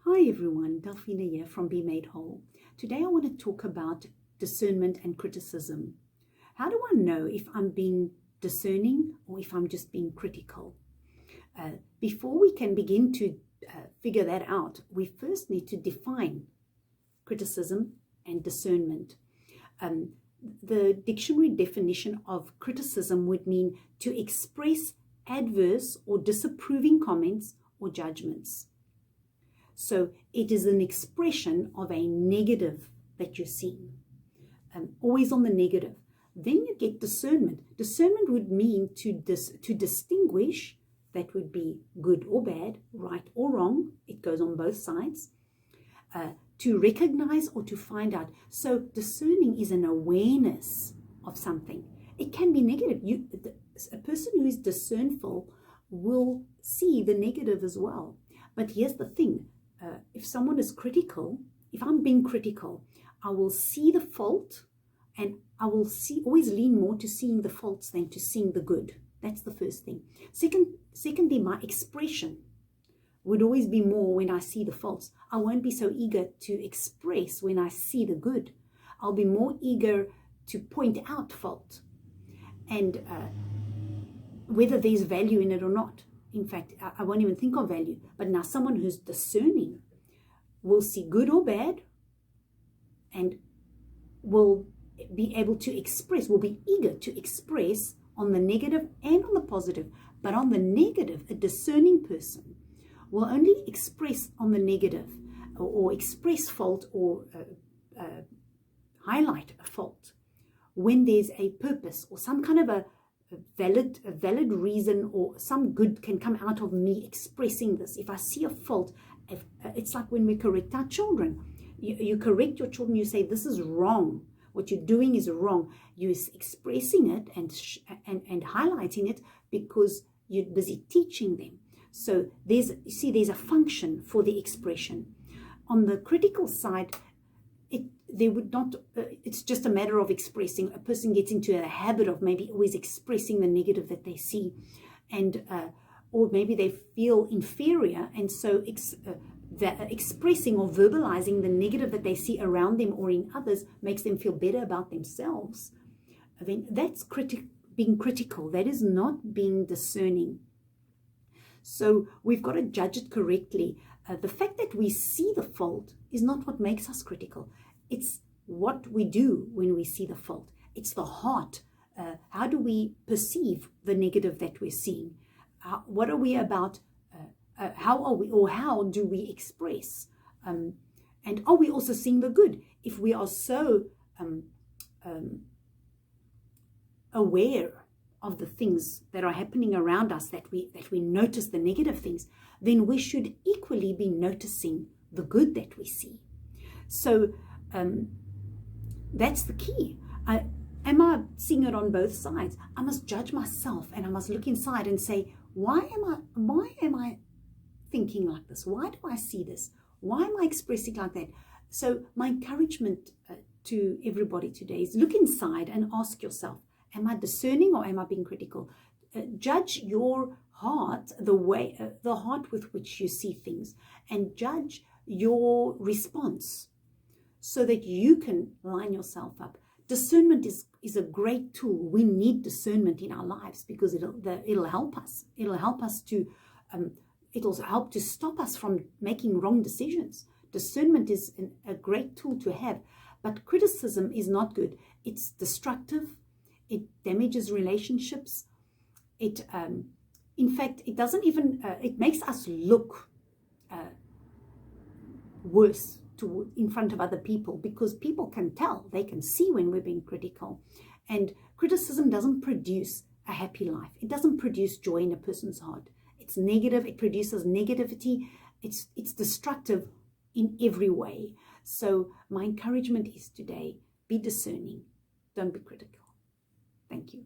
Hi everyone, Delphina here from Be Made Whole. Today I want to talk about discernment and criticism. How do I know if I'm being discerning or if I'm just being critical? Before we can begin to figure that out, we first need to define criticism and discernment. The dictionary definition of criticism would mean to express adverse or disapproving comments or judgments. So it is an expression of a negative that you're seeing, always on the negative. Then you get discernment. Discernment would mean to distinguish, that would be good or bad, right or wrong. It goes on both sides. To recognize or to find out. So discerning is an awareness of something. It can be negative. A person who is discernful will see the negative as well. But here's the thing. If someone is critical, if I'm being critical, I will see the fault and I will always lean more to seeing the faults than to seeing the good. That's the first thing. Secondly, my expression would always be more when I see the faults. I won't be so eager to express when I see the good. I'll be more eager to point out fault and whether there's value in it or not. In fact, I won't even think of value. But now someone who's discerning will see good or bad and will be able to express, will be eager to express on the negative and on the positive. But on the negative, a discerning person will only express on the negative or express fault or highlight a fault when there's a purpose or some kind of a valid reason, or some good can come out of me expressing this. If I see a fault, it's like when we correct our children. You correct your children, you say, this is wrong. What you're doing is wrong. You're expressing it and highlighting it because you're busy teaching them. So there's a function for the expression. On the critical side, it's just a matter of expressing. A person gets into a habit of maybe always expressing the negative that they see, and or maybe they feel inferior, and so expressing or verbalizing the negative that they see around them or in others makes them feel better about themselves. I mean, that's being critical. That is not being discerning. So we've got to judge it correctly. The fact that we see the fault is not what makes us critical. It's what we do when we see the fault. It's the heart. How do we perceive the negative that we're seeing? What are we about? How do we express? And are we also seeing the good? If we are so aware of the things that are happening around us that we notice the negative things, then we should equally be noticing the good that we see. So that's the key. Am I seeing it on both sides? I must judge myself and I must look inside and say, why am I thinking like this? Why do I see this? Why am I expressing like that? So my encouragement to everybody today is look inside and ask yourself, am I discerning or am I being critical? Judge your heart, the heart with which you see things, and judge your response so that you can line yourself up. Discernment is a great tool. We need discernment in our lives because it'll help us. It'll help us to it'll help to stop us from making wrong decisions. Discernment is a great tool to have, but criticism is not good. It's destructive. It damages relationships. In fact, it doesn't even, it makes us look worse in front of other people, because people can tell, they can see when we're being critical. And criticism doesn't produce a happy life. It doesn't produce joy in a person's heart. It's negative. It produces negativity. It's destructive in every way. So my encouragement is today, be discerning. Don't be critical. Thank you.